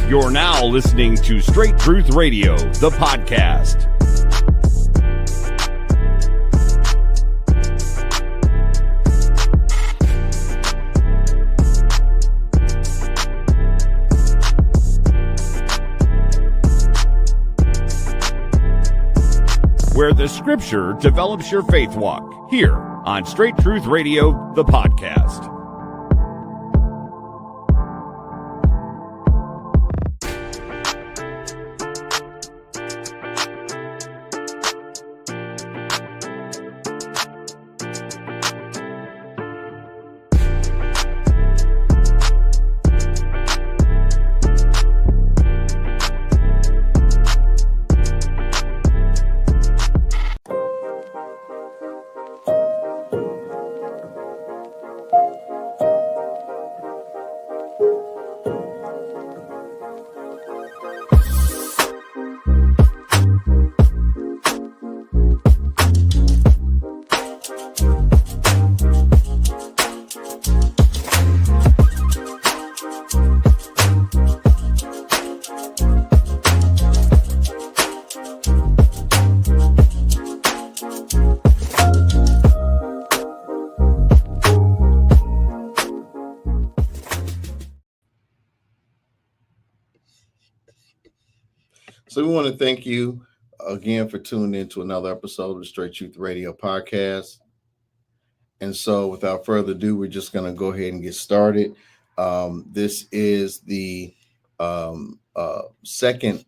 You're now listening to Straight Truth Radio, the podcast. Where the scripture develops your faith walk, here on Straight Truth Radio, the podcast. So we want to thank you again for tuning in to another episode of the Straight Truth Radio podcast. And so without further ado, we're just going to go ahead and get started. This is the second,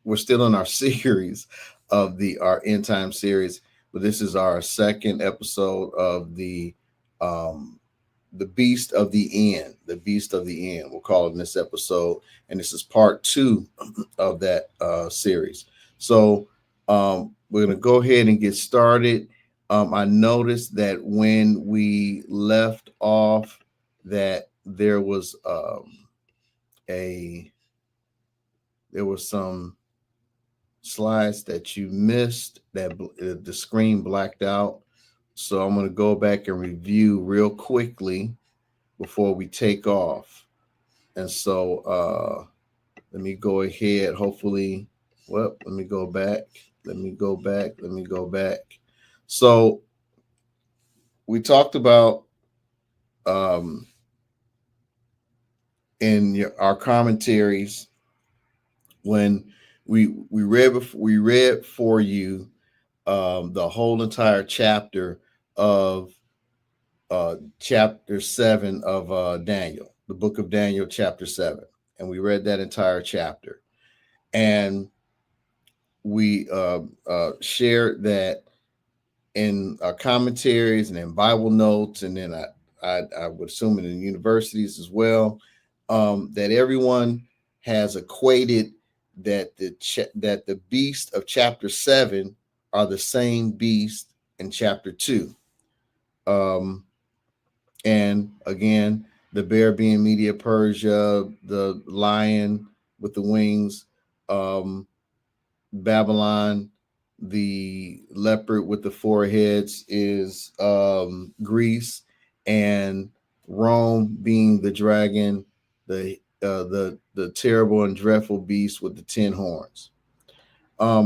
we're still in our series of our end time series, but this is our second episode of the Beast of the End, we'll call it in this episode. And this is part 2 of that series. So we're going to go ahead and get started. I noticed that when we left off that there was some slides that you missed, that the screen blacked out. So I'm going to go back and review real quickly before we take off. And so let me go ahead. Hopefully, let me go back. So we talked about in our commentaries when we read for you the whole entire chapter of chapter 7 of Daniel, the book of Daniel, chapter 7. And we read that entire chapter. And we shared that in our commentaries and in Bible notes, and then I would assume in universities as well, that everyone has equated that the beast of chapter 7 are the same beast in chapter 2. And again, the bear being Media Persia, the lion with the wings, Babylon, the leopard with the 4 heads is Greece, and Rome being the dragon, the terrible and dreadful beast with the 10 horns.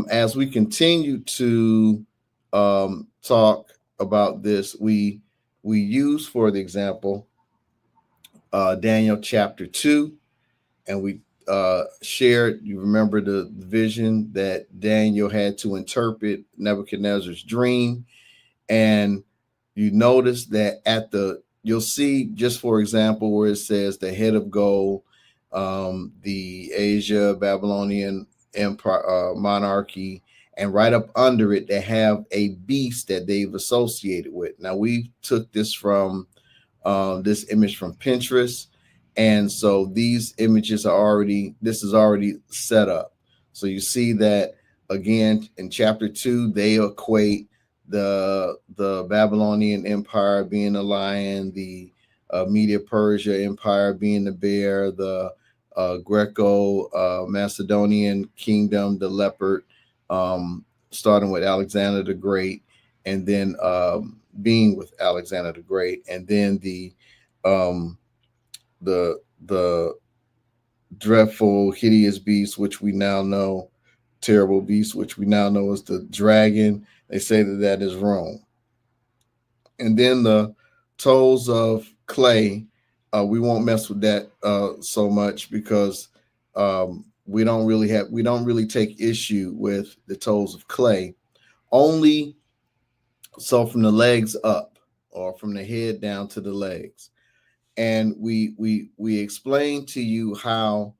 As we continue to talk about this, we use for the example Daniel chapter 2, and we shared, you remember the vision that Daniel had to interpret Nebuchadnezzar's dream, and you notice that you'll see, just for example, where it says the head of gold, the Asia Babylonian empire, monarchy, and right up under it they have a beast that they've associated with. Now we took this from this image from Pinterest, and so these images this is already set up. So you see that again in chapter 2 they equate the Babylonian empire being a lion, the Media Persia empire being the bear, the Greco Macedonian kingdom, the leopard, starting with Alexander the Great, and then being with Alexander the Great, and then the dreadful, hideous beast, which we now know, terrible beast, which we now know is the dragon. They say that that is Rome. And then the toes of clay, we won't mess with that so much because we don't really take issue with the toes of clay. Only so from the legs up, or from the head down to the legs. And we explain to you how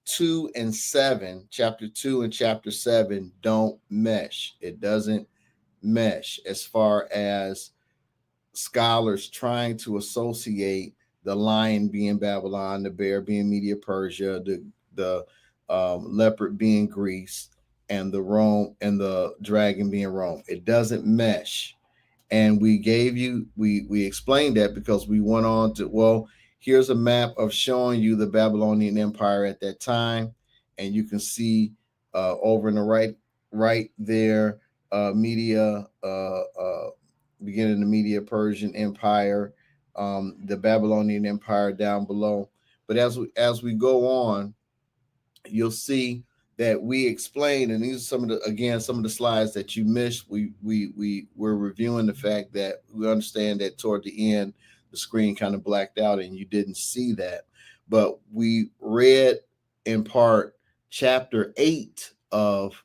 2 and 7, chapter 2 and chapter 7 don't mesh. It doesn't mesh as far as scholars trying to associate the lion being Babylon, the bear being Media Persia, the leopard being Greece, and the dragon being Rome. It doesn't mesh. And we explained that because we went on to, well, here's a map of showing you the Babylonian Empire at that time, and you can see over in the right there, Media, beginning the Media Persian Empire, the Babylonian Empire down below. But as we go on, you'll see that we explained, and these are some of the slides that you missed. We're reviewing the fact that we understand that toward the end the screen kind of blacked out and you didn't see that, but we read in part chapter 8 of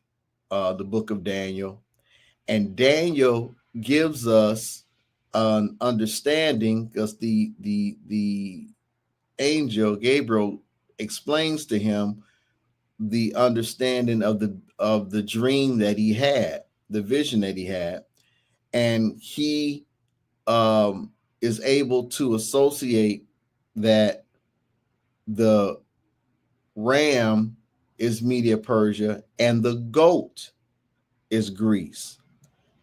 the book of Daniel, and Daniel gives us an understanding because the angel Gabriel explains to him the understanding of the dream that he had, the vision that he had, and he is able to associate that the ram is Media Persia and the goat is Greece,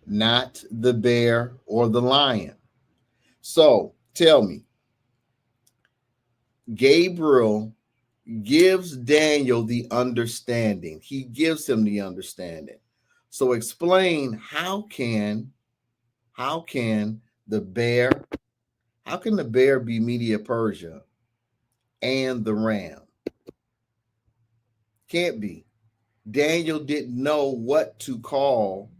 not the bear or the lion. So tell me, Gabriel gives Daniel the understanding. He gives him the understanding. So explain how can the bear be Media Persia and the ram? Can't be. Daniel didn't know what to call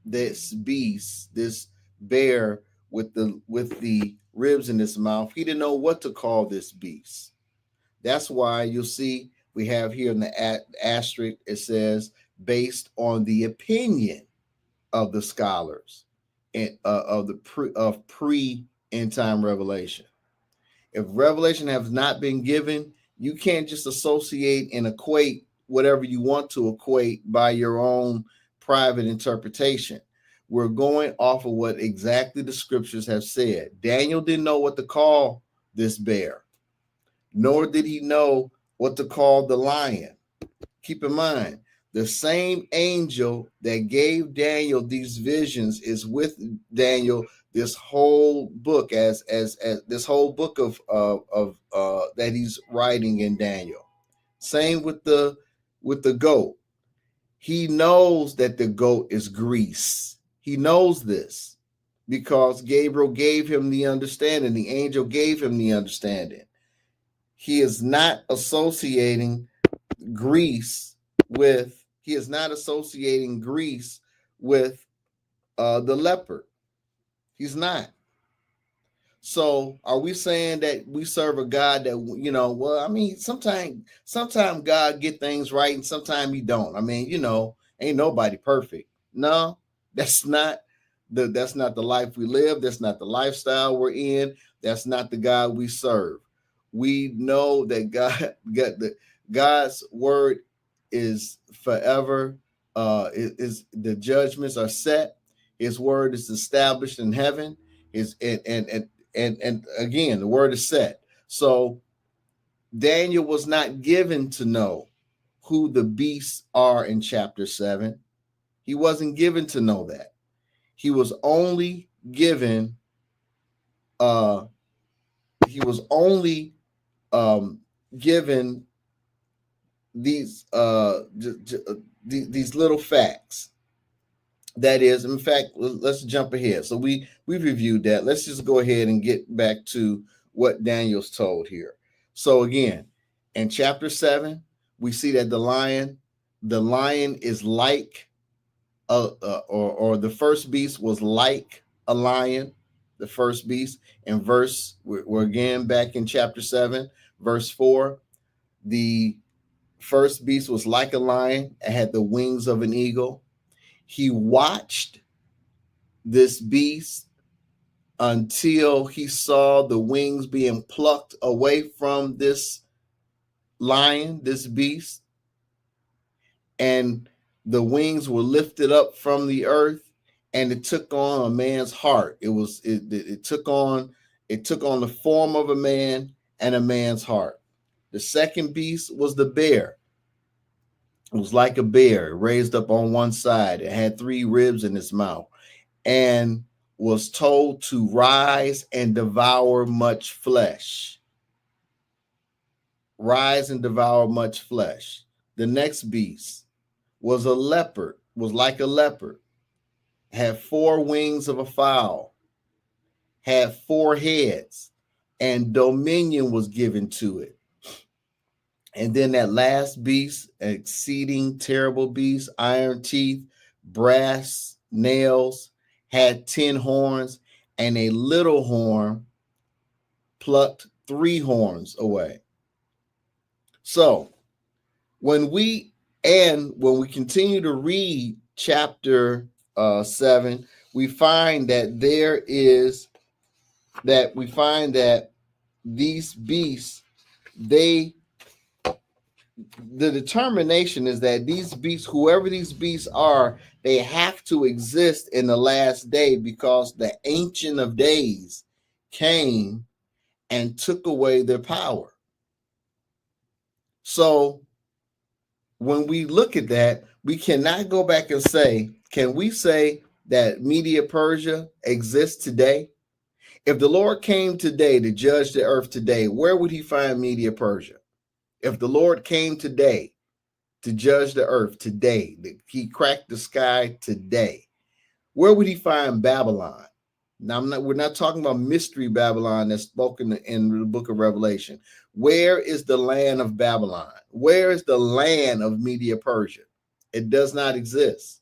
this beast, this bear with the ribs in its mouth. He didn't know what to call this beast. That's why you'll see we have here in the asterisk, it says based on the opinion of the scholars and of pre end time revelation. If revelation has not been given, you can't just associate and equate whatever you want to equate by your own private interpretation. We're going off of what exactly the scriptures have said. Daniel didn't know what to call this bear, nor did he know what to call the lion. Keep in mind, the same angel that gave Daniel these visions is with Daniel this whole book, as this whole book of that he's writing in Daniel. Same with the goat. He knows that the goat is Greece. He knows this because Gabriel gave him the understanding. The angel gave him the understanding. He is not associating Greece with the leopard. He's not. So are we saying that we serve a God that, well, I mean, sometimes God get things right and sometimes he don't. I mean, ain't nobody perfect. No, that's not the life we live. That's not the lifestyle we're in. That's not the God we serve. We know that God's word is forever. Is the judgments are set. His word is established in heaven. And again, the word is set. So Daniel was not given to know who the beasts are in chapter 7. He wasn't given to know that. He was only given given these little facts. That is, in fact, let's jump ahead. So we reviewed that. Let's just go ahead and get back to what Daniel's told here. So again, in chapter 7, we see that the lion is like or the first beast was like a lion, the first beast. In we're again back in chapter 7, verse 4. The first beast was like a lion, it had the wings of an eagle. He watched this beast until he saw the wings being plucked away from this lion, this beast, and the wings were lifted up from the earth, and it took on a man's heart. It took on the form of a man and a man's heart. The second beast was the bear. It was like a bear, raised up on one side. It had 3 ribs in its mouth, and was told to rise and devour much flesh. Rise and devour much flesh. The next beast was a leopard, was like a leopard, had 4 wings of a fowl, had 4 heads, and dominion was given to it. And then that last beast, exceeding terrible beast, iron teeth, brass nails, had 10 horns, and a little horn plucked 3 horns away. So when we continue to read chapter 7, we find that these beasts, the determination is that these beasts, whoever these beasts are, they have to exist in the last day, because the Ancient of Days came and took away their power. So when we look at that, we cannot go back and say, can we say that Media Persia exists today? If the Lord came today to judge the earth today, where would he find Media Persia? If the Lord came today to judge the earth today, he cracked the sky today, where would he find Babylon? Now, we're not talking about mystery Babylon that's spoken in the book of Revelation. Where is the land of Babylon? Where is the land of Media Persia? It does not exist.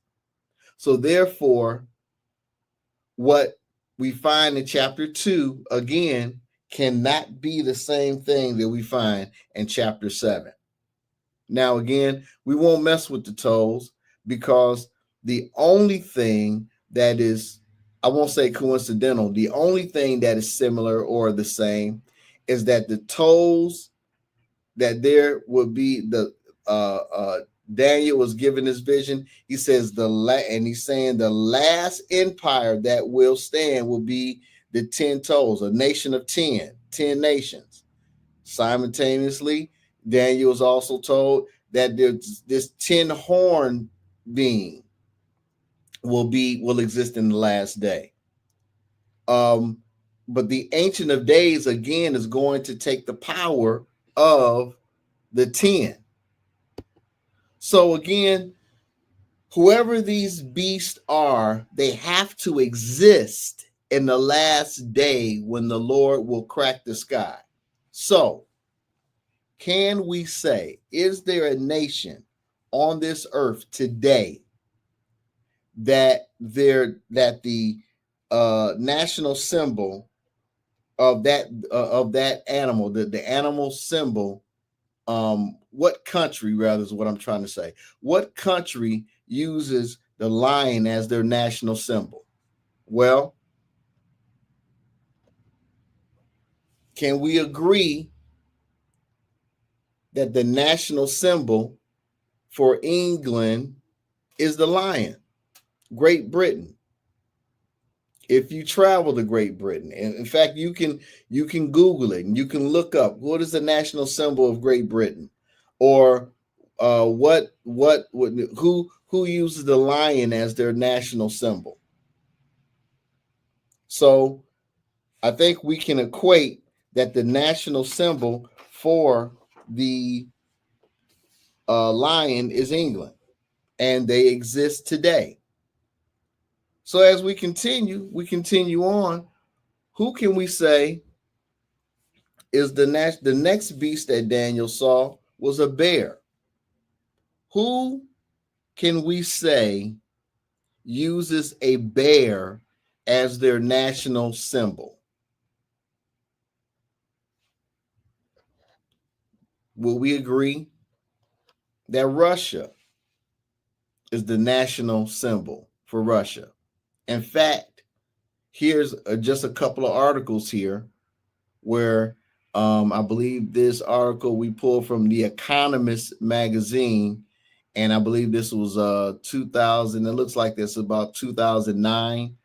So therefore, what we find in chapter 2, again, cannot be the same thing that we find in chapter 7. Now, again, we won't mess with the tolls, because the only thing that is, I won't say coincidental, the only thing that is similar or the same is that the tolls that there would be Daniel was given this vision. He says and he's saying the last empire that will stand will be the 10 tolls, a nation of 10 nations. Simultaneously, Daniel was also told that there's this 10 horn being will exist in the last day. But the Ancient of Days, again, is going to take the power of the 10. So again, whoever these beasts are, they have to exist in the last day when the Lord will crack the sky. So can we say, is there a nation on this earth today that the national symbol of that animal, the animal symbol, what country, rather, is what I'm trying to say. What country uses the lion as their national symbol? Well, can we agree that the national symbol for England is the lion? Great Britain. If you travel to Great Britain, and in fact, you can Google it and you can look up what is the national symbol of Great Britain, or who uses the lion as their national symbol. So I think we can equate that the national symbol for the lion is England, and they exist today. So as we continue on, who can we say is the next beast that Daniel saw was a bear. Who can we say uses a bear as their national symbol? Will we agree that Russia is the national symbol for Russia? In fact, here's just a couple of articles here where I believe this article we pulled from The Economist magazine, and I believe this was 2000. It looks like this about 2009.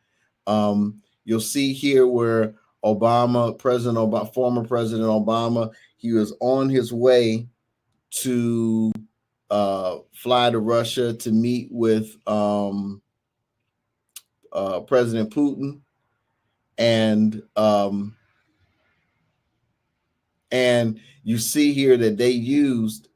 You'll see here where former President Obama, he was on his way to fly to Russia to meet with President Putin, and you see here that they used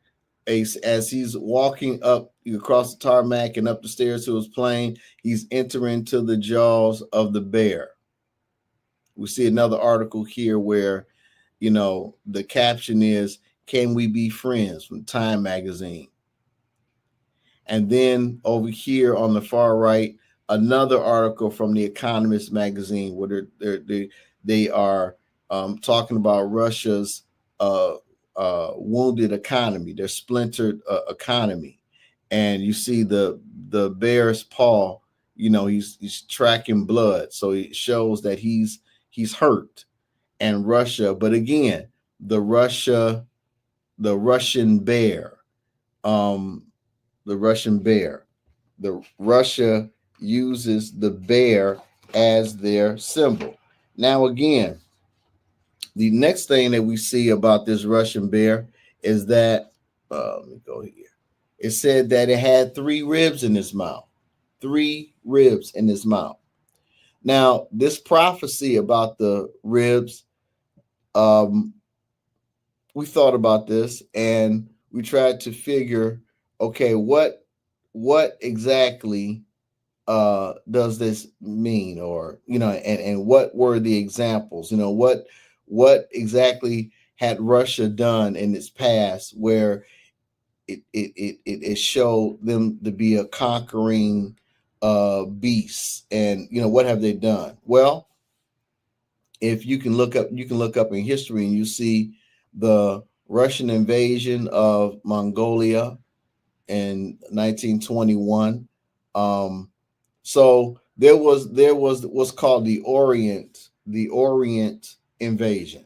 as he's walking up across the tarmac and up the stairs to his plane, he's entering to the jaws of the bear. We see another article here where, the caption is, "Can we be friends?" from Time magazine. And then over here on the far right, another article from The Economist magazine where they are talking about Russia's wounded economy, their splintered economy. And you see the bear's paw, he's tracking blood. So it shows that he's hurt. And Russia, but again, the Russian bear, Russia uses the bear as their symbol. Now, again, the next thing that we see about this Russian bear is that, let me go here. It said that it had 3 ribs in its mouth. 3 ribs in its mouth. Now, this prophecy about the ribs, we thought about this and we tried to figure, okay, what exactly does this mean? Or, and what were the examples? What exactly had Russia done in its past where it showed them to be a conquering beast? And what have they done? Well, if you can look up in history and you see the Russian invasion of Mongolia in 1921. So there was what's called the Orient invasion.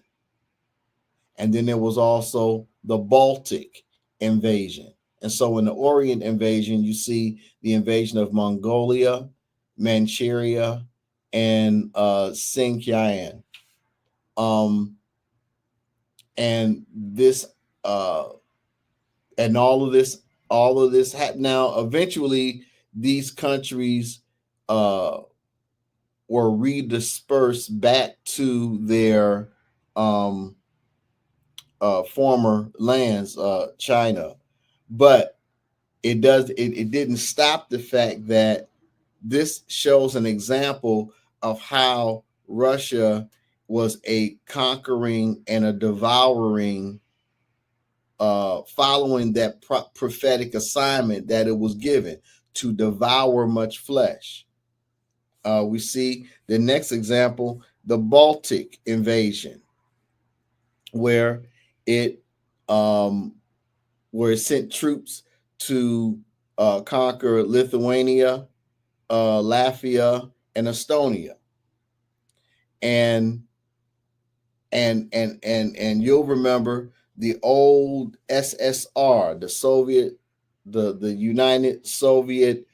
And then there was also the Baltic invasion. And so in the Orient invasion, you see the invasion of Mongolia, Manchuria, and Xinjiang. And this and all of this happened. Now, eventually, these countries were redispersed back to their former lands, China. But it didn't stop the fact that this shows an example of how Russia was a conquering and a devouring, following that prophetic assignment that it was given to devour much flesh. We see the next example, the Baltic invasion, where it sent troops to conquer Lithuania, Latvia, and Estonia. And you'll remember the old SSR, the United Soviet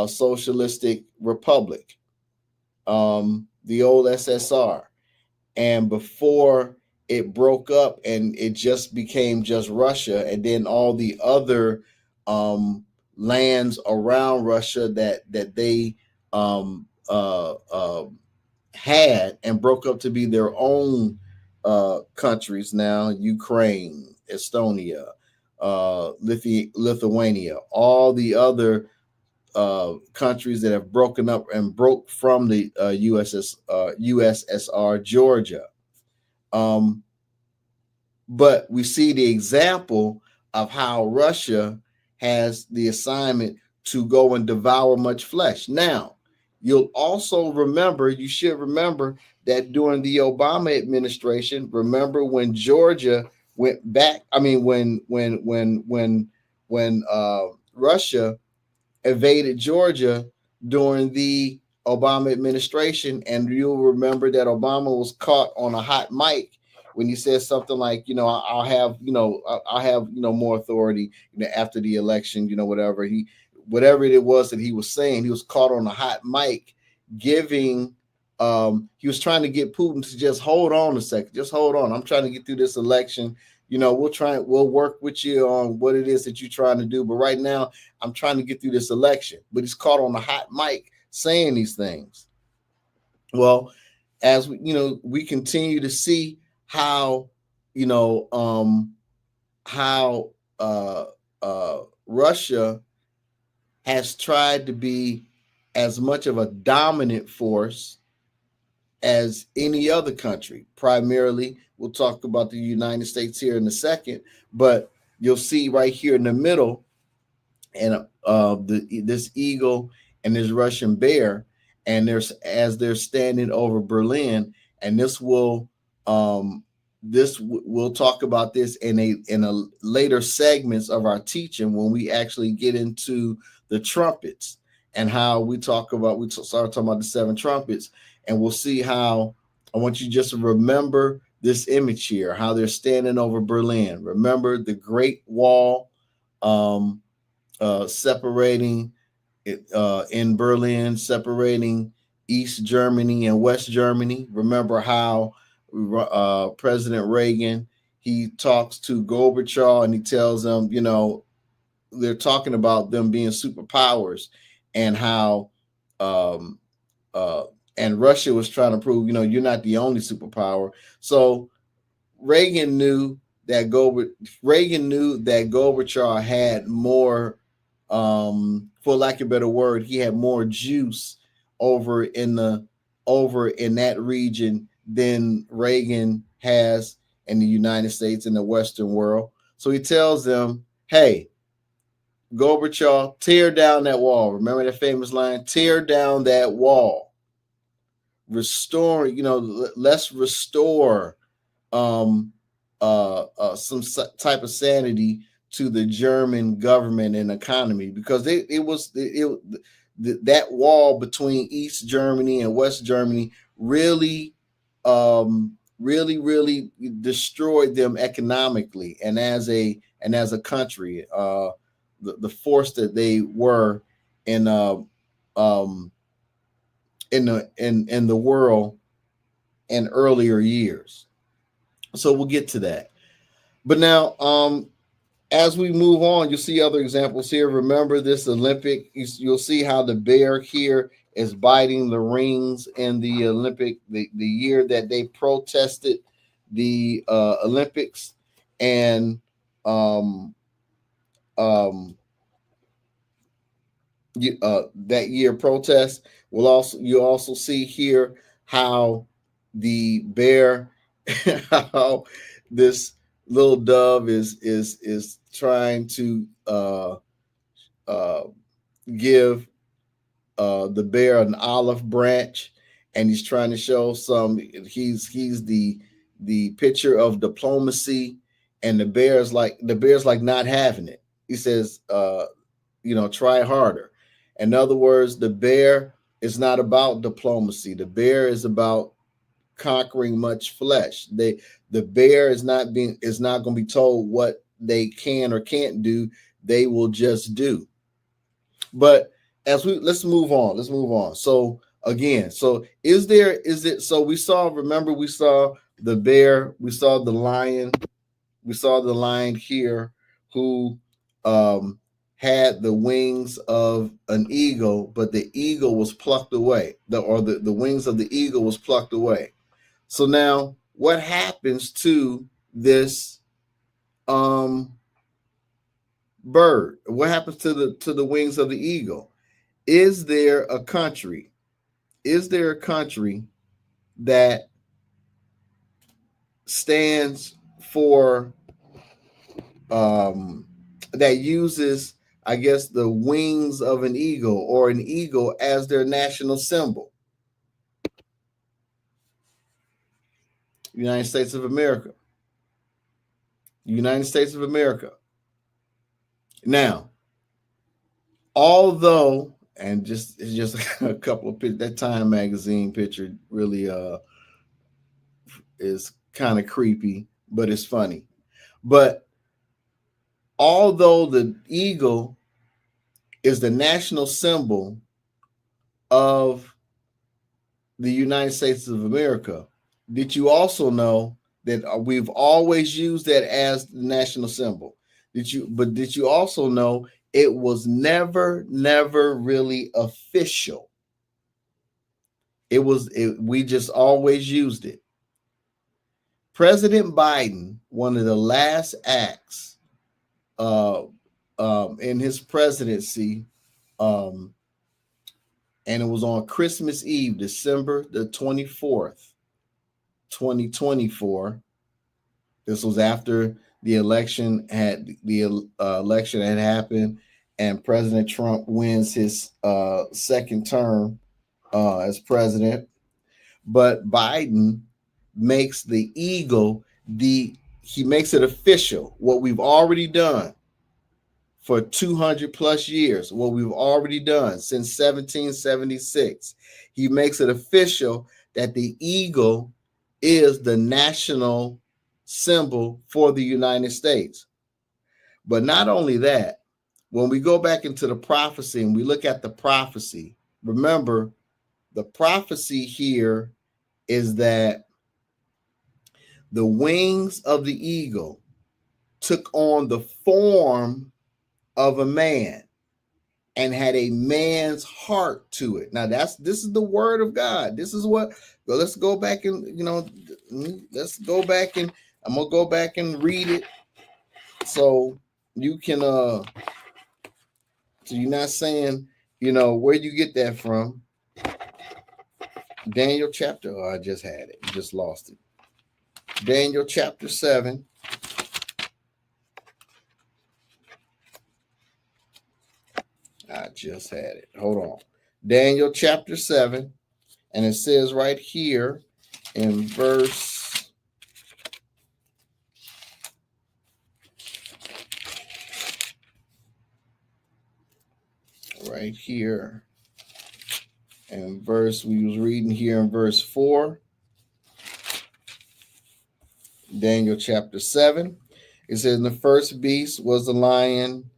Socialistic Republic, the old SSR. And before it broke up and it just became just Russia, and then all the other lands around Russia that they had and broke up to be their own countries now: Ukraine, Estonia, Lithuania, all the other countries that have broken up and broke from the USSR, Georgia. But we see the example of how Russia has the assignment to go and devour much flesh. Now, you'll also remember, you should remember that during the Obama administration, remember when Georgia went back, I mean when Russia invaded Georgia during the Obama administration, and you'll remember that Obama was caught on a hot mic when he said something like, I'll have, I'll have, more authority, after the election, whatever it was that he was saying, he was caught on a hot mic giving, he was trying to get Putin to just hold on a second, just hold on. I'm trying to get through this election. We'll work with you on what it is that you're trying to do. But right now, I'm trying to get through this election. But he's caught on a hot mic saying these things. Well, as we continue to see how, Russia has tried to be as much of a dominant force as any other country. Primarily, we'll talk about the United States here in a second, but you'll see right here in the middle, and this eagle and this Russian bear, and they're standing over Berlin, and we'll talk about this in a later segments of our teaching when we actually get into the trumpets and how we start talking about the 7 trumpets. And we'll see how, I want you just to remember this image here, how they're standing over Berlin. Remember the Great Wall separating in Berlin, separating East Germany and West Germany. Remember how President Reagan, he talks to Gorbachev and he tells them, they're talking about them being superpowers, and how and Russia was trying to prove, you're not the only superpower. So Reagan knew that Gorbachev had more, for lack of a better word, he had more juice over in that region than Reagan has in the United States and the Western world. So he tells them, hey, Gorbachev, tear down that wall. Remember that famous line? Tear down that wall. Restore, let's restore some type of sanity to the German government and economy, because that wall between East Germany and West Germany really destroyed them economically and as a country. The force that they were in the world in earlier years. So we'll get to that. But now, as we move on, you'll see other examples here. Remember this Olympic, you'll see how the bear here is biting the rings in the Olympic, the year that they protested the Olympics, and that year protest. You also see here how the bear, how this little dove is trying to give the bear an olive branch, and he's trying to show he's the picture of diplomacy, and the bear's like not having it. He says, try harder. In other words, the bear is not about diplomacy. The bear is about conquering much flesh. The bear is not going to be told what they can or can't do. They will just do. But let's move on. So again, so we saw the bear, we saw the lion here who had the wings of an eagle, but the eagle was plucked away. The wings of the eagle was plucked away. So now what happens to this bird? What happens to the wings of the eagle? Is there a country that stands for that uses, I guess, the wings of an eagle or an eagle as their national symbol. United States of America. United States of America. Now, although, and it's just a couple of pictures, that Time magazine picture really is kind of creepy, but it's funny. But although the eagle is the national symbol of the United States of America, did you also know that we've always used that as the national symbol? Did you also know it was never really official? We just always used it. President Biden, one of the last acts in his presidency, and it was on Christmas Eve, December the 24th, 2024. This was after the election had happened, and President Trump wins his second term as president. But Biden makes the eagle he makes it official. What we've already done for 200 plus years, what we've already done since 1776, he makes it official that the eagle is the national symbol for the United States. But not only that, when we go back into the prophecy and we look at the prophecy, remember the prophecy here is that the wings of the eagle took on the form of a man and had a man's heart to it. Now this is the word of God. This is what, let's go back and, let's go back and I'm going to go back and read it. So you can, so you're not saying, where you get that from. Daniel chapter, I just had it. Just lost it. Daniel chapter 7. I just had it. Hold on. Daniel chapter 7. And it says right here in verse right here and we was reading here in verse 4, Daniel chapter 7. It says, the first beast was the lion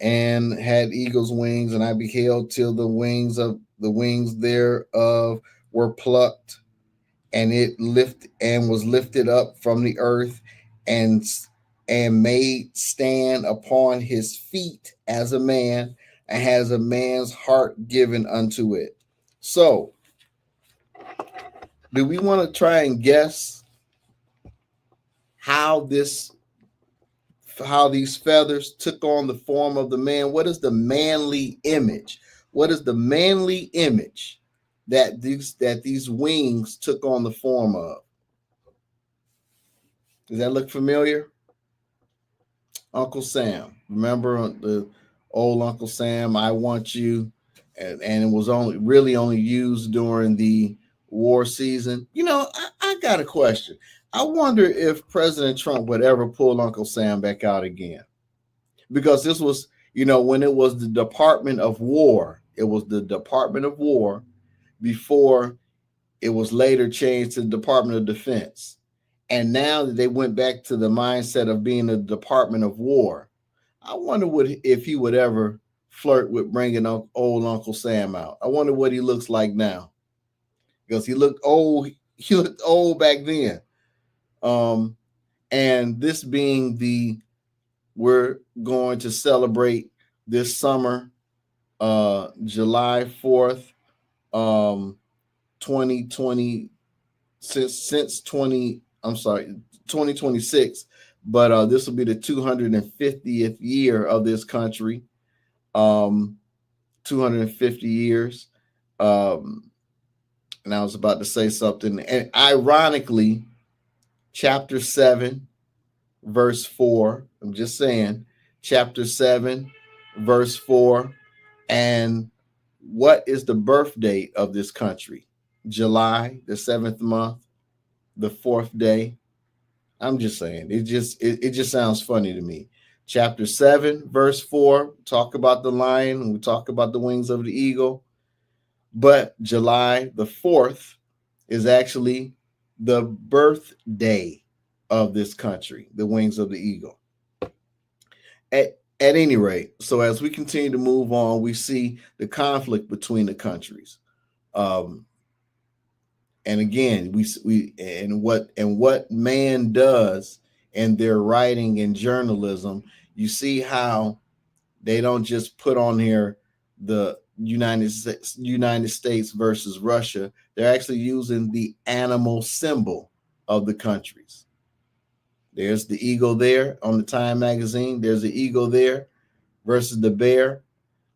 and had eagle's wings, and I beheld till the wings thereof were plucked, and it was lifted up from the earth and made stand upon his feet as a man, and has a man's heart given unto it. So, do we want to try and guess how these feathers took on the form of the man? What is the manly image? What is the manly image that these wings took on the form of? Does that look familiar? Uncle Sam. Remember the old Uncle Sam, I Want You? And it was only used during the war season. I got a question. I wonder if President Trump would ever pull Uncle Sam back out again. Because this was, when it was the Department of War, it was the Department of War before it was later changed to the Department of Defense. And now that they went back to the mindset of being the Department of War, I wonder if he would ever flirt with bringing old Uncle Sam out. I wonder what he looks like now, because he looked old. He looked old back then. And this being we're going to celebrate this summer, July 4th, 2020, since 2026. But this will be the 250th year of this country. 250 years. And I was about to say something. And ironically, chapter 7 verse 4. I'm just saying, chapter 7, verse 4. And what is the birth date of this country? July, the 7th month, the 4th day. I'm just saying, it just sounds funny to me. Chapter 7, verse 4, talk about the lion, and we talk about the wings of the eagle. But July the 4th is actually the birthday of this country, the wings of the eagle. At any rate, so as we continue to move on, we see the conflict between the countries. And again, what man does in their writing and journalism, you see how they don't just put on here the United States versus Russia. They're actually using the animal symbol of the countries. There's the eagle there on the Time magazine. There's the eagle there versus the bear.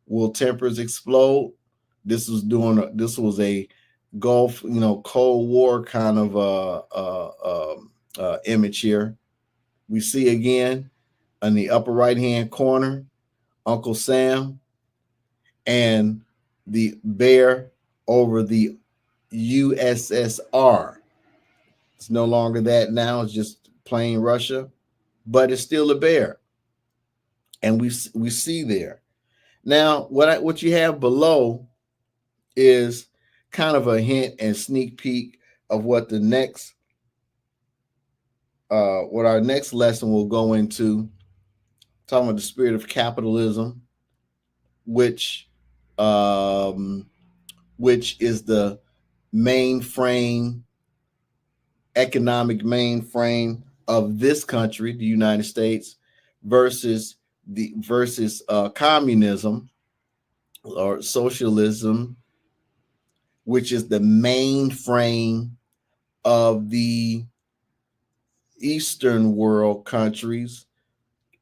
Will tempers explode? This was a Gulf, Cold War kind of image here. We see again in the upper right hand corner, Uncle Sam and the bear over the USSR. It's no longer that now. It's just plain Russia, but it's still a bear. And we see there. Now, what you have below is kind of a hint and sneak peek of what the next, what our next lesson will go into, talking about the spirit of capitalism, which is the economic mainframe of this country, the United States, versus communism or socialism, which is the mainframe of the Eastern world countries,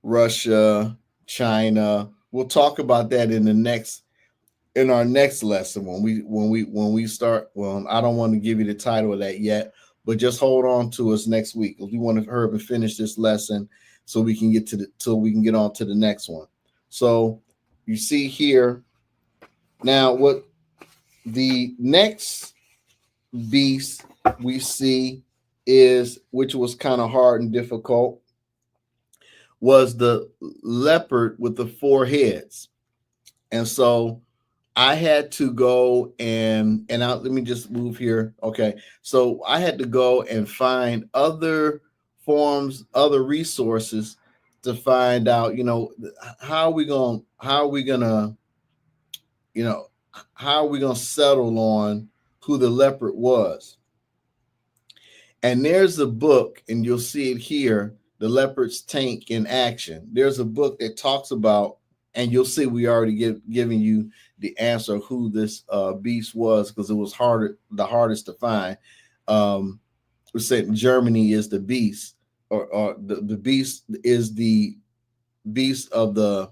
Russia, China. We'll talk about that in our next lesson when we start. Well, I don't want to give you the title of that yet, but just hold on to us next week because we want to hurry and finish this lesson so we can get on to the next one. So you see here now what the next beast we see is, which was kind of hard and difficult, was the leopard with the 4 heads. And so I had to go and let me just move here. Okay. So I had to go and find other forms, other resources to find out, how are we going to settle on who the leopard was. And there's a book, and you'll see it here, The Leopard's Tank in Action. There's a book that talks about, and you'll see we already giving you the answer of who this beast was, because it was the hardest to find. We said Germany is the beast, or the beast is the beast of the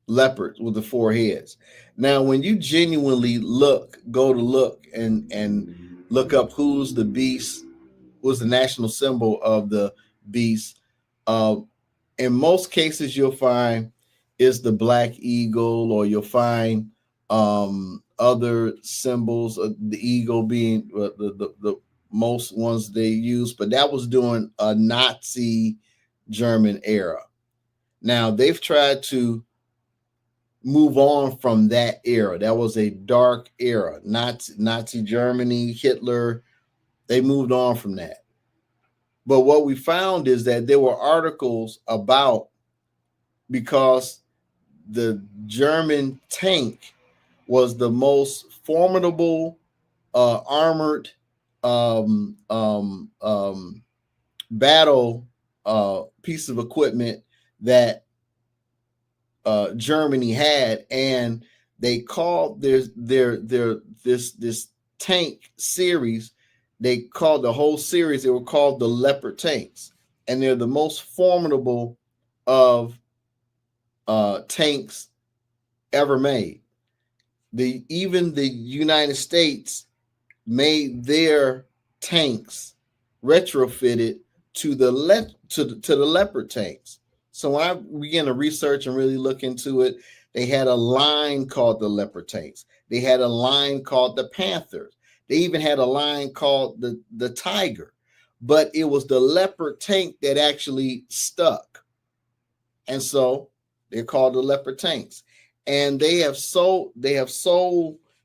leopard with the 4 heads. Now, when you genuinely go to look and look up who's the beast, was the national symbol of the beast, in most cases you'll find is the black eagle, or you'll find other symbols of the eagle being the most ones they use, but that was during a Nazi German era. Now they've tried to move on from that era. That was a dark era. Nazi Germany, Hitler, they moved on from that. But what we found is that there were articles about, because the German tank was the most formidable armored battle piece of equipment that Germany had, and they called this tank series. They called the whole series. They were called the Leopard tanks, and they're the most formidable of tanks ever made. Even the United States made their tanks retrofitted to the leopard tanks. So when I began to research and really look into it, they had a line called the leopard tanks. They had a line called the Panthers. They even had a line called the Tiger. But it was the leopard tank that actually stuck. And so they're called the leopard tanks. And they have sold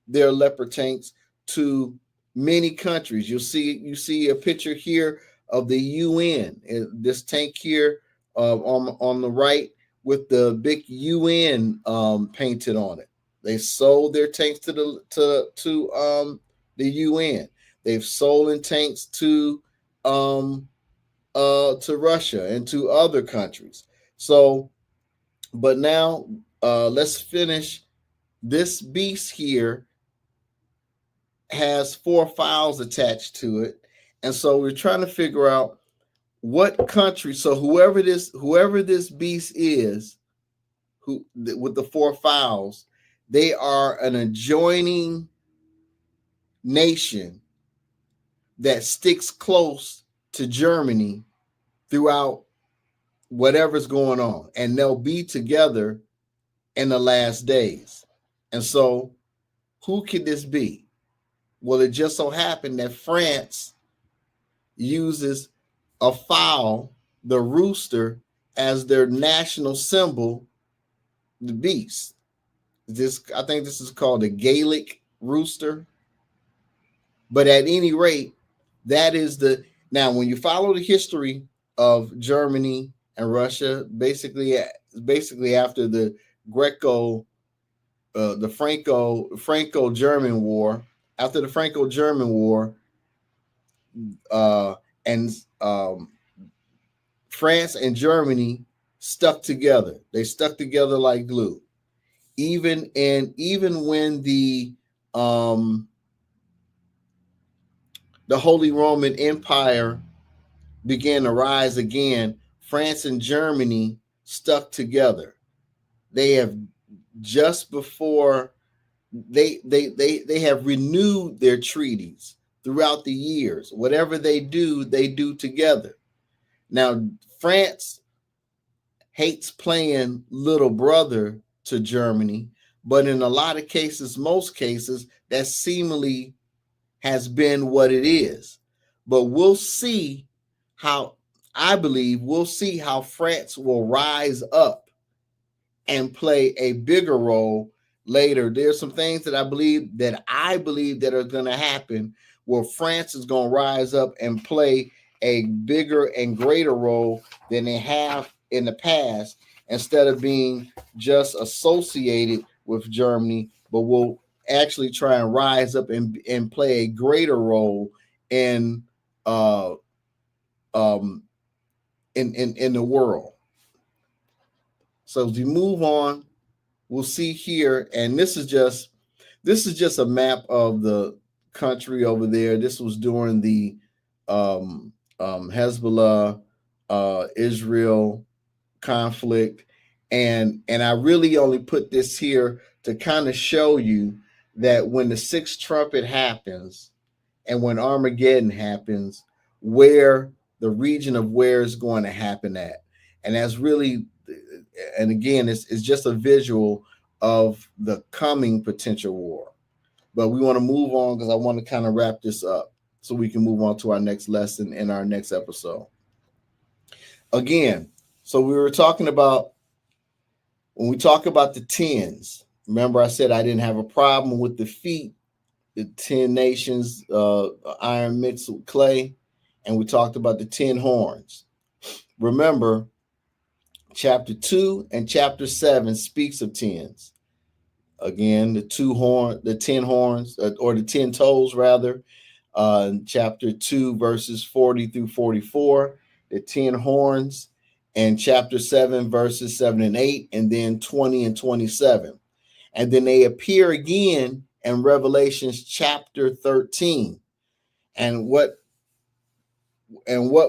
their leopard tanks to many countries. You see a picture here of the UN. This tank here on the right with the big UN painted on it. They sold their tanks to the UN. They've sold in tanks to Russia and to other countries. So, but now let's finish. This beast here has 4 files attached to it, and so we're trying to figure out what country. So whoever this beast is, who with the 4 files, they are an adjoining nation that sticks close to Germany throughout whatever's going on, and they'll be together in the last days. And so who could this be? Well, it just so happened that France uses a fowl, the rooster, as their national symbol, the beast. I think this is called a Gaelic rooster. But at any rate, that is now when you follow the history of Germany and Russia, basically after the Franco-German War, after the Franco-German War, France and Germany stuck together. They stuck together like glue. Even when the Holy Roman Empire began to rise again, France and Germany stuck together. They have just before they have renewed their treaties throughout the years. Whatever they do together. Now, France hates playing little brother to Germany, but in a lot of cases, most cases, that seemingly has been what it is. But we'll see how France will rise up and play a bigger role later. There's some things that I believe that are going to happen where France is going to rise up and play a bigger and greater role than they have in the past, instead of being just associated with Germany, but will actually try and rise up and play a greater role in the world. So as we move on, we'll see here, and this is just a map of the country over there. This was during the Hezbollah Israel conflict, and I really only put this here to kind of show you that when the 6th trumpet happens and when Armageddon happens, where the region of where it's going to happen at. And that's really, and again, it's just a visual of the coming potential war. But we want to move on because I want to kind of wrap this up so we can move on to our next lesson in our next episode. Again, so we were talking about, when we talk about the 10s, remember I said I didn't have a problem with the feet, the 10 nations, iron mixed with clay, and we talked about the 10 horns. Remember, chapter 2 and chapter 7 speaks of 10s. Again, the 10 horns, or the 10 toes rather, chapter 2, verses 40 through 44, the 10 horns, and chapter 7, verses 7 and 8, and then 20 and 27. And then they appear again in Revelations chapter 13. And what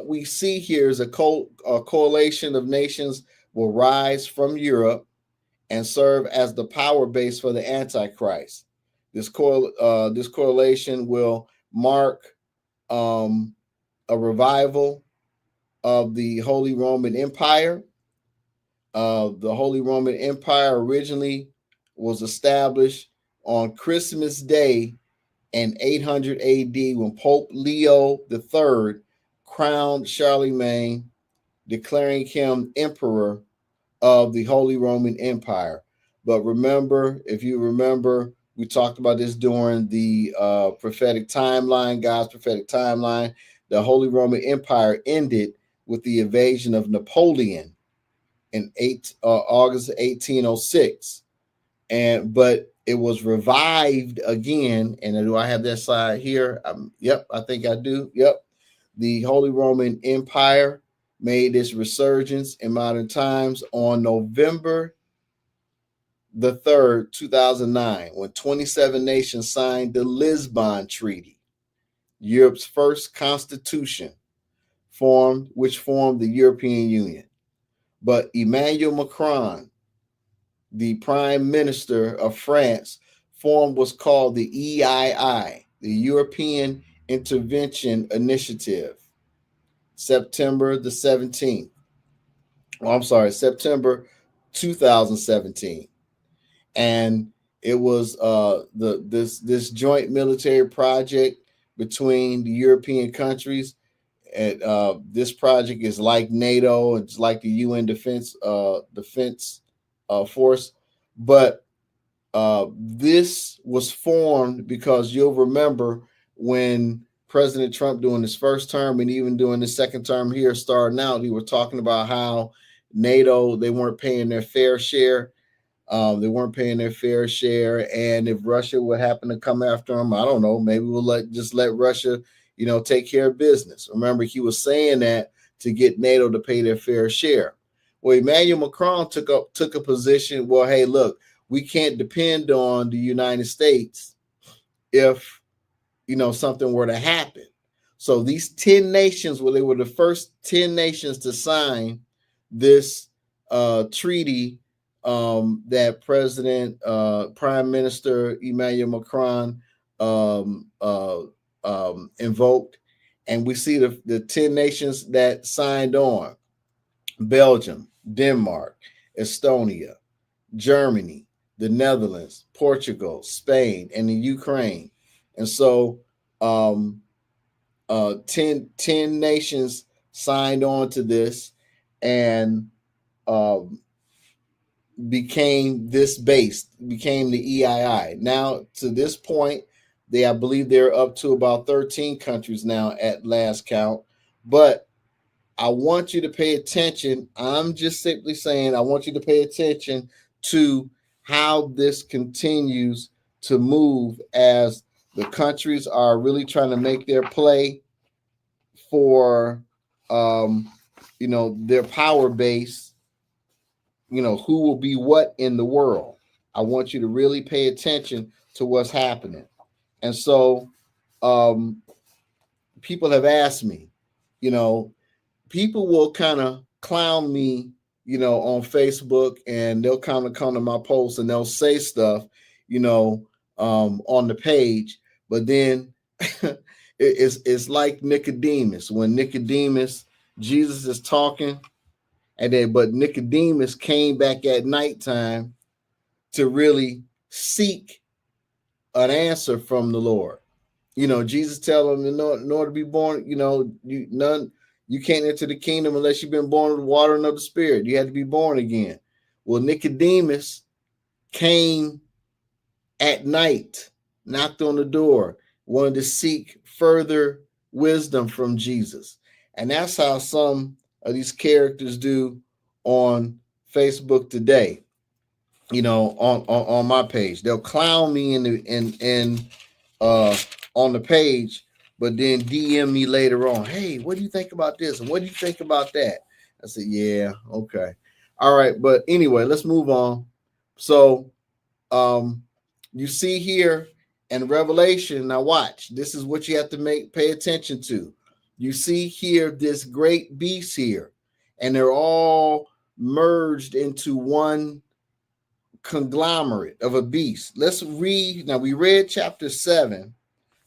we see here is a coalition of nations will rise from Europe and serve as the power base for the Antichrist. This coalition will mark a revival of the Holy Roman Empire. The Holy Roman Empire originally was established on Christmas Day in 800 AD when Pope Leo III crowned Charlemagne, declaring him emperor of the Holy Roman Empire. But remember, if you remember, we talked about this during the prophetic timeline, God's prophetic timeline. The Holy Roman Empire ended with the invasion of Napoleon in August 1806. But it was revived again. And do I have that slide here? Yep, I think I do. Yep. The Holy Roman Empire made its resurgence in modern times on November the 3rd, 2009, when 27 nations signed the Lisbon Treaty, Europe's first constitution which formed the European Union. But Emmanuel Macron, the Prime Minister of France, formed what's called the EII, the European Intervention Initiative, September the 17th. Oh, I'm sorry, September 2017. And it was this joint military project between the European countries. And this project is like NATO, it's like the UN Defense Force, but this was formed because you'll remember when President Trump, during his first term and even during his second term here starting out, he was talking about how NATO, they weren't paying their fair share. And if Russia would happen to come after them, I don't know, maybe we'll let Russia, take care of business. Remember, he was saying that to get NATO to pay their fair share. Well, Emmanuel Macron took a position. Well, hey, look, we can't depend on the United States if something were to happen. So these 10 nations, well, they were the first 10 nations to sign this treaty that Prime Minister Emmanuel Macron invoked. And we see the 10 nations that signed on: Belgium, Denmark, Estonia, Germany, the Netherlands, Portugal, Spain, and the Ukraine. And so 10 nations signed on to this and became the EII. Now, to this point, I believe they're up to about 13 countries now at last count. But I want you to pay attention. I'm just simply saying, I want you to pay attention to how this continues to move as the countries are really trying to make their play for, their power base, who will be what in the world. I want you to really pay attention to what's happening. And so people have asked me, people will kind of clown me, on Facebook, and they'll kind of come to my posts and they'll say stuff, on the page. But then it's like Nicodemus. When Jesus is talking, but Nicodemus came back at nighttime to really seek an answer from the Lord. Jesus tell him, in order to be born, you can't enter the kingdom unless you've been born of the water and of the Spirit. You had to be born again. Well, Nicodemus came at night, knocked on the door, wanted to seek further wisdom from Jesus. And that's how some of these characters do on Facebook today. On my page, they'll clown me on the page, but then DM me later on. Hey, what do you think about this? And what do you think about that? I said, yeah, okay. All right. But anyway, let's move on. So you see here in Revelation, now watch, this is what you have to pay attention to. You see here this great beast here, and they're all merged into one conglomerate of a beast. Let's read. Now, we read chapter 7.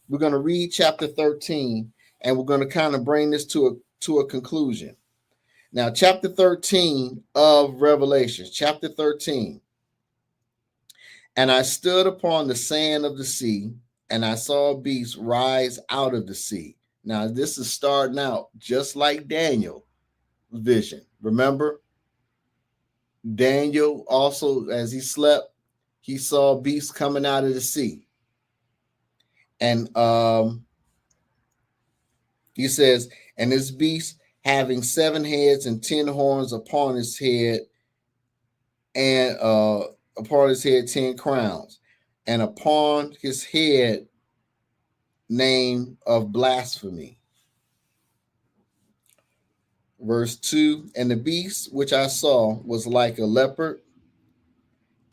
We're going to read chapter 13, and we're going to kind of bring this to a conclusion. Now, chapter 13 of Revelation, chapter 13. And I stood upon the sand of the sea, and I saw a beast rise out of the sea. Now, this is starting out just like Daniel vision. Remember, Daniel also, as he slept, he saw beasts coming out of the sea. And he says, and this beast having 7 heads and 10 horns upon his head, and upon his head 10 crowns, and upon his head name of blasphemy. Verse 2, and the beast which I saw was like a leopard,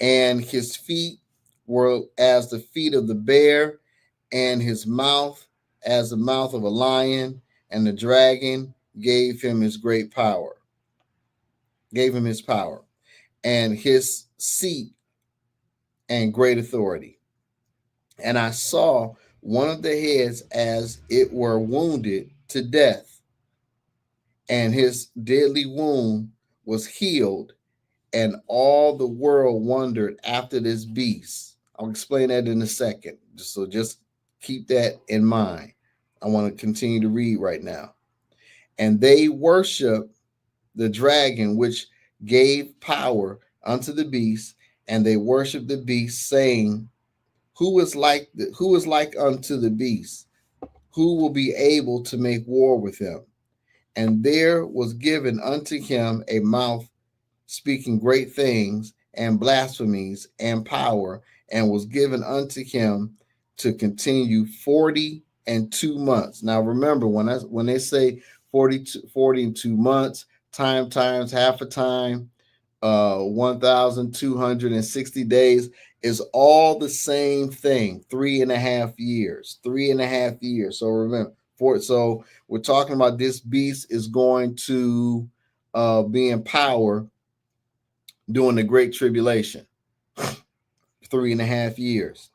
and his feet were as the feet of the bear, and his mouth as the mouth of a lion, and the dragon gave him his great power, gave him his power, and his seat and great authority. And I saw one of the heads as it were wounded to death, and his deadly wound was healed, and all the world wondered after this beast. I'll explain that in a second. So just keep that in mind. I want to continue to read right now. And they worship the dragon, which gave power unto the beast, and they worship the beast, saying, who is like unto the beast? Who will be able to make war with him? And there was given unto him a mouth speaking great things and blasphemies and power, and was given unto him to continue 42 months. Now remember, when they say 42 months, times half a time, 1,260 days is all the same thing. 3.5 years. 3.5 years. So remember, so we're talking about this beast is going to be in power during the Great Tribulation. 3.5 years.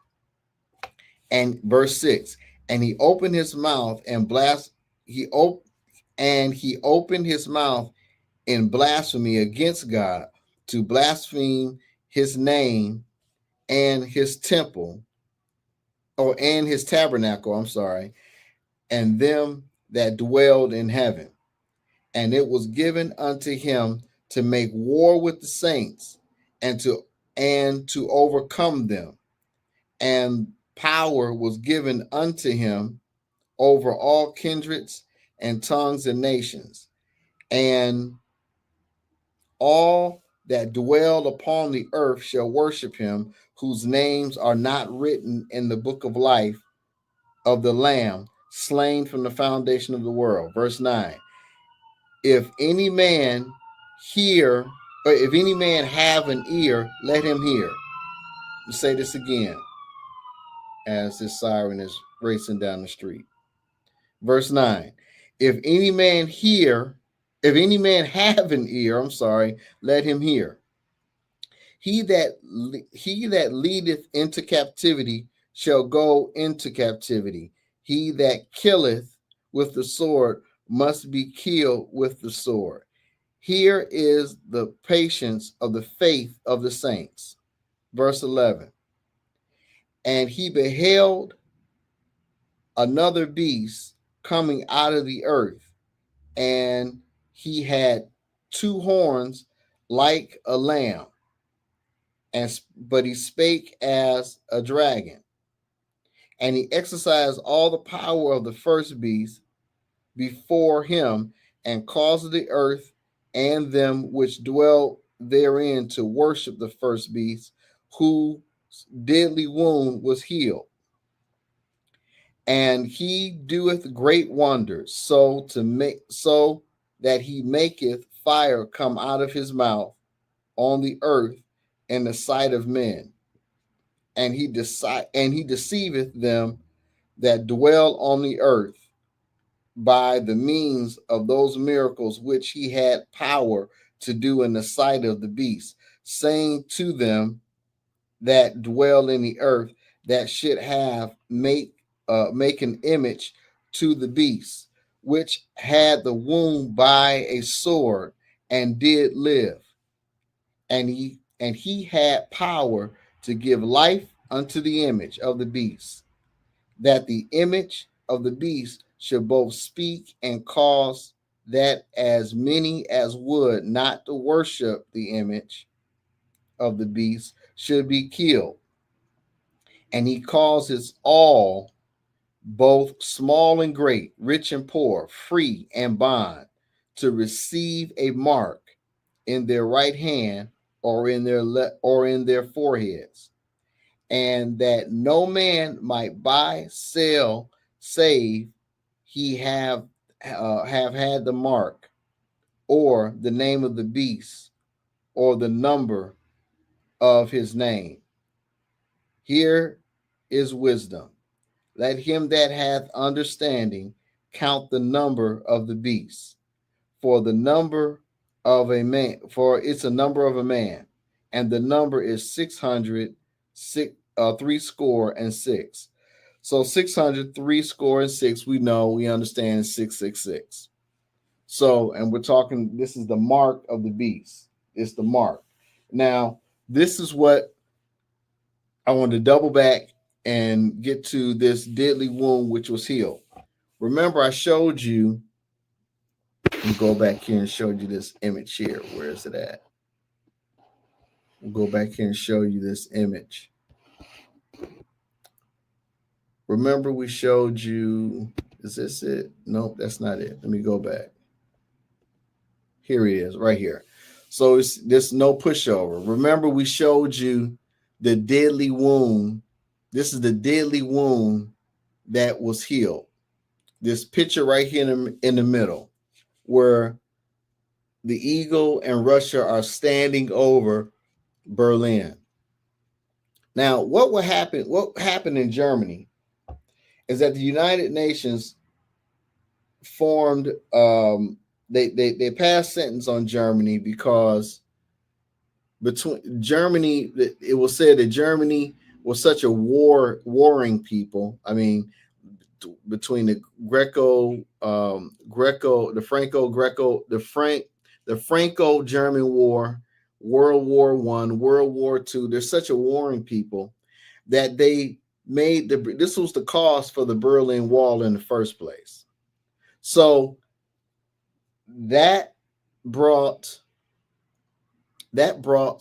And verse 6, and he opened his mouth and he opened his mouth in blasphemy against God, to blaspheme his name and his temple, and his tabernacle, and them that dwelled in heaven. And it was given unto him to make war with the saints, and to overcome them. And power was given unto him over all kindreds and tongues and nations. And all that dwell upon the earth shall worship him, whose names are not written in the book of life of the Lamb, slain from the foundation of the world. Verse 9, if any man have an ear, let him hear. Let's say this again as this siren is racing down the street. Verse 9, if any man have an ear, let him hear. He that leadeth into captivity shall go into captivity. He that killeth with the sword must be killed with the sword. Here is the patience of the faith of the saints. Verse 11, and he beheld another beast coming out of the earth, and he had 2 horns like a lamb, but he spake as a dragon. And he exercised all the power of the first beast before him, and caused the earth and them which dwell therein to worship the first beast, whose deadly wound was healed. And he doeth great wonders, so that he maketh fire come out of his mouth on the earth in the sight of men. And he deceiveth them that dwell on the earth by the means of those miracles which he had power to do in the sight of the beast, saying to them that dwell in the earth, that should have make an image to the beast, which had the wound by a sword and did live, and he had power to give life unto the image of the beast, that the image of the beast should both speak and cause that as many as would not to worship the image of the beast should be killed. And he causes all, both small and great, rich and poor, free and bond, to receive a mark in their right hand or in their foreheads, and that no man might buy, sell, save he have had the mark, or the name of the beast, or the number of his name. Here is wisdom. Let him that hath understanding count the number of the beast, for the number of a man, for it's a number of a man, and the number is 600, 3 score and 6. So 600, 3 score and 6, we know, we understand 666. So, and we're talking, this is the mark of the beast. It's the mark. Now, this is what I want to double back and get to this deadly wound which was healed. Remember, I showed you, let me go back here and show you this image here. Where is it at? We'll go back here and show you this image. Remember, we showed you, is this it? Nope, that's not it. Let me go back. Here it is, right here. So it's this no pushover. Remember, we showed you the deadly wound. This is the deadly wound that was healed. This picture right here in the middle, where the eagle and Russia are standing over Berlin. Now, what happened in Germany is that the United Nations formed, they passed sentence on Germany because between Germany, it was said that Germany was such a warring people. I mean, between the Franco-German War, World War I, World War II, they're such a warring people that they made this was the cause for the Berlin Wall in the first place. So that brought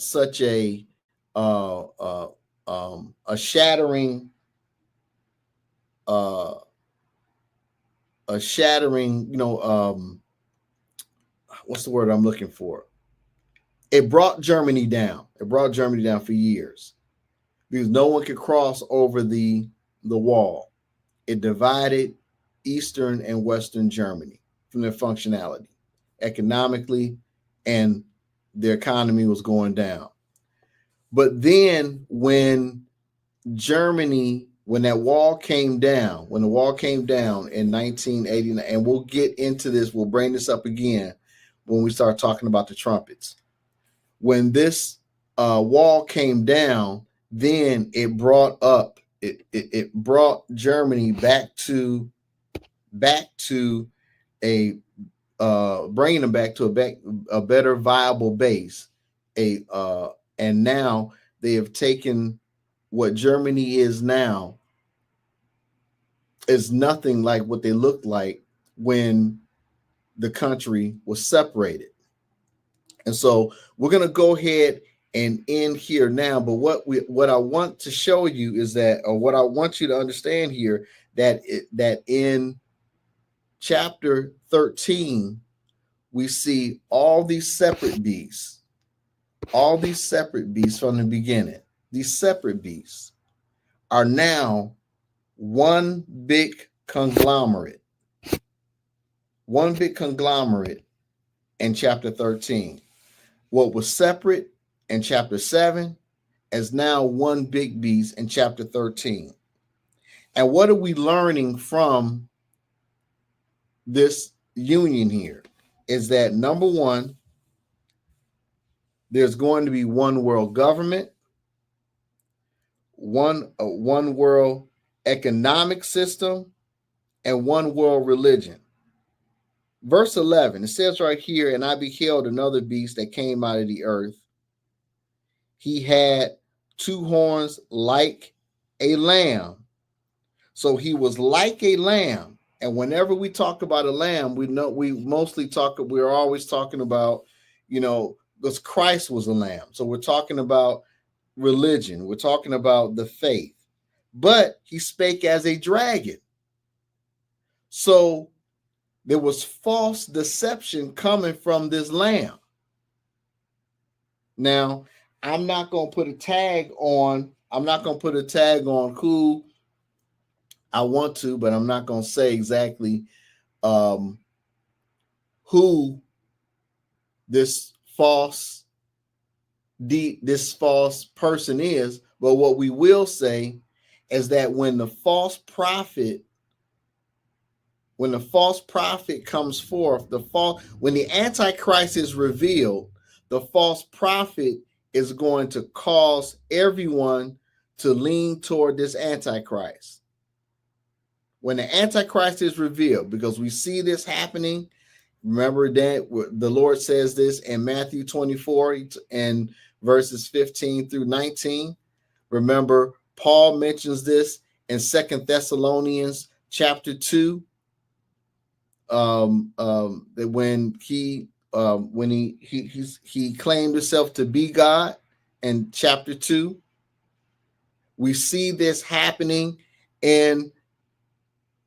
such a shattering what's the word I'm looking for? It brought Germany down. It brought Germany down for years because no one could cross over the wall. It divided Eastern and Western Germany from their functionality economically, and their economy was going down. But then when that wall came down, in 1989, and we'll get into this, we'll bring this up again when we start talking about the trumpets. When this wall came down, then it brought Germany back to a bringing them back to a better viable base. And now they have taken what Germany is now is nothing like what they looked like when the country was separated. And so we're going to go ahead and end here now. But what I want to show you is that, or what I want you to understand here, that in chapter 13, we see all these separate beasts from the beginning. These separate beasts are now one big conglomerate in chapter 13. What was separate in chapter 7 is now one big beast in chapter 13. And what are we learning from this union here? Is that number one, there's going to be one world government, one world economic system, and one world religion. Verse 11, it says right here, and I beheld another beast that came out of the earth. He had two horns like a lamb. So he was like a lamb. And whenever we talk about a lamb, we're always talking about, because Christ was a lamb. So we're talking about religion. We're talking about the faith. But he spake as a dragon. So there was false deception coming from this lamb. Now, I'm not going to put a tag on who I want to, but I'm not going to say exactly who this false person is. But what we will say is that when the false prophet comes forth, when the Antichrist is revealed, the false prophet is going to cause everyone to lean toward this Antichrist. When the Antichrist is revealed, because we see this happening, remember that the Lord says this in Matthew 24 and verses 15 through 19. Remember, Paul mentions this in 2 Thessalonians chapter 2. That when he claimed himself to be God in chapter 2. We see this happening in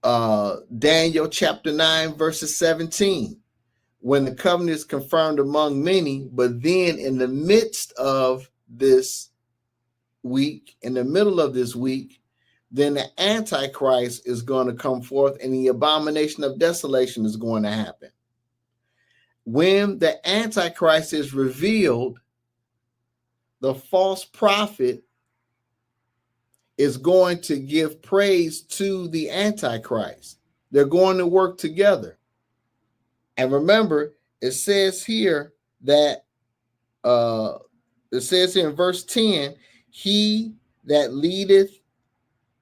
Daniel chapter 9 verses 17, when the covenant is confirmed among many. But then in the midst of this week, in the middle of this week, then the Antichrist is going to come forth and the abomination of desolation is going to happen. When the Antichrist is revealed, the false prophet is going to give praise to the Antichrist. They're going to work together. And remember, it says here that it says here in verse 10, he that leadeth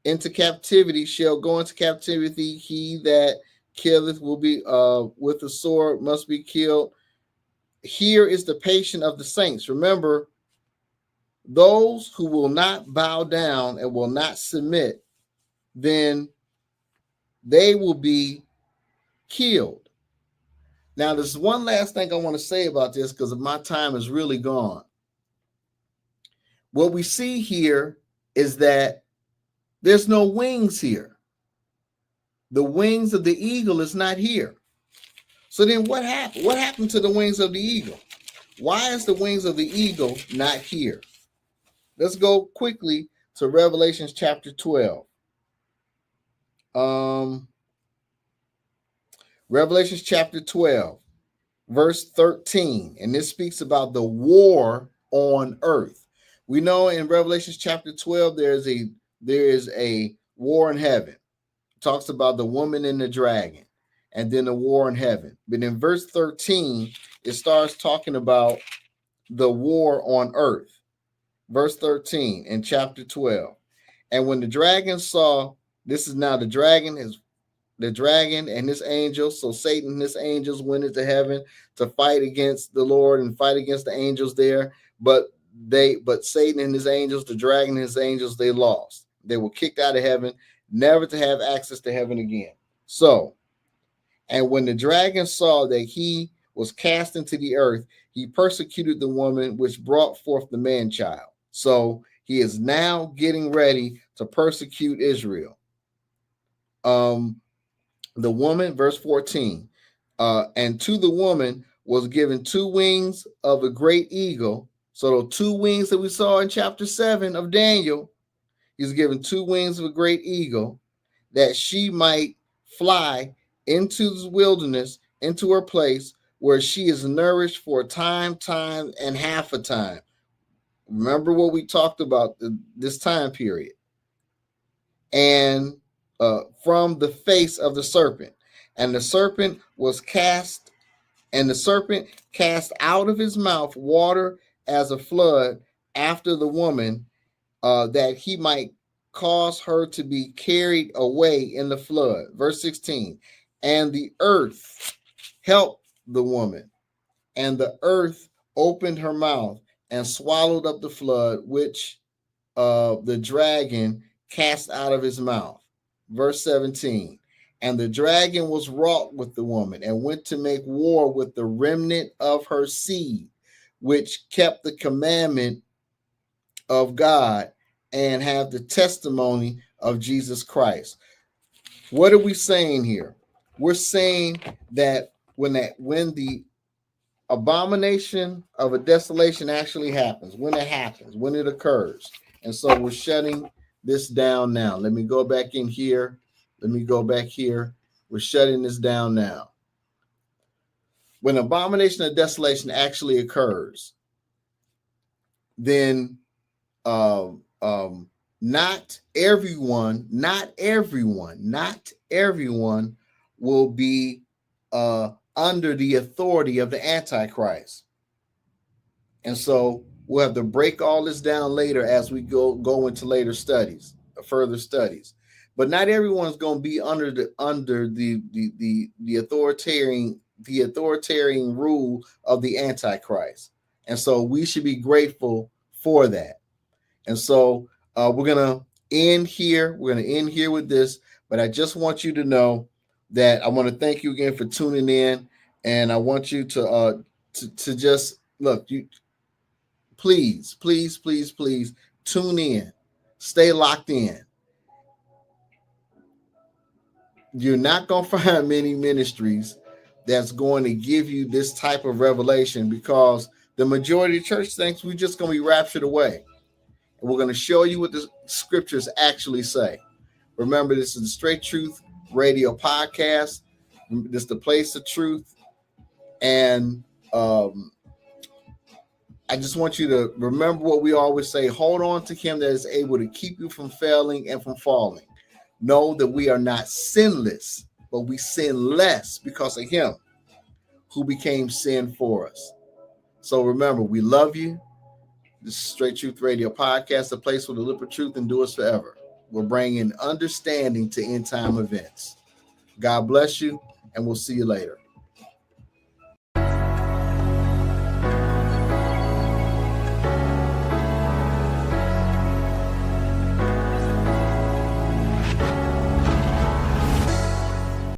into captivity shall go into captivity. He that killeth will be with the sword must be killed. Here is the patience of the saints. Remember, those who will not bow down and will not submit, then they will be killed. Now, there's one last thing I want to say about this because my time is really gone. What we see here is that there's no wings here. The wings of the eagle is not here. So then what happened? What happened to the wings of the eagle? Why is the wings of the eagle not here? Let's go quickly to Revelation chapter 12. Revelation chapter 12, verse 13. And this speaks about the war on earth. We know in Revelation chapter 12, there is a war in heaven. It talks about the woman and the dragon, and then the war in heaven. But in verse 13, it starts talking about the war on earth. Verse 13 in chapter 12. And when the dragon saw, this is now the dragon and his angels. So Satan and his angels went into heaven to fight against the Lord and fight against the angels there. But Satan and his angels, the dragon and his angels, they lost. They were kicked out of heaven, never to have access to heaven again. So, and when the dragon saw that he was cast into the earth, he persecuted the woman which brought forth the man child. So he is now getting ready to persecute Israel. The woman, verse 14, and to the woman was given 2 wings of a great eagle. So the 2 wings that we saw in chapter 7 of Daniel, he's given 2 wings of a great eagle, that she might fly into the wilderness, into her place where she is nourished for a time and half a time. Remember what we talked about this time period. And from the face of the serpent. And the serpent was cast, and the serpent cast out of his mouth water as a flood after the woman, that he might cause her to be carried away in the flood. Verse 16, and the earth helped the woman, and the earth opened her mouth and swallowed up the flood, which the dragon cast out of his mouth. Verse 17. And the dragon was wroth with the woman and went to make war with the remnant of her seed, which kept the commandment of God and have the testimony of Jesus Christ. What are we saying here? We're saying that when the abomination of a desolation actually happens, when it occurs. And so we're shutting this down now. Let me go back in here. We're shutting this down now. When abomination of desolation actually occurs, then not everyone will be under the authority of the Antichrist. And so we'll have to break all this down later as we go into further studies. But not everyone's going to be under the authoritarian rule of the Antichrist. And so we should be grateful for that. And so we're going to end here. We're going to end here with this. But I just want you to know that I want to thank you again for tuning in. And I want you to just look, you please tune in. Stay locked in. You're not going to find many ministries that's going to give you this type of revelation, because the majority of the church thinks we're just going to be raptured away. And we're going to show you what the scriptures actually say. Remember, this is the Straight Truth Radio Podcast. This is the place of truth. And I just want you to remember what we always say: hold on to him that is able to keep you from failing and from falling. Know that we are not sinless, but we sin less because of him who became sin for us. So remember, we love you. This is Straight Truth Radio Podcast, a place where the lip of truth endures forever. We're bringing understanding to end time events. God bless you, and we'll see you later.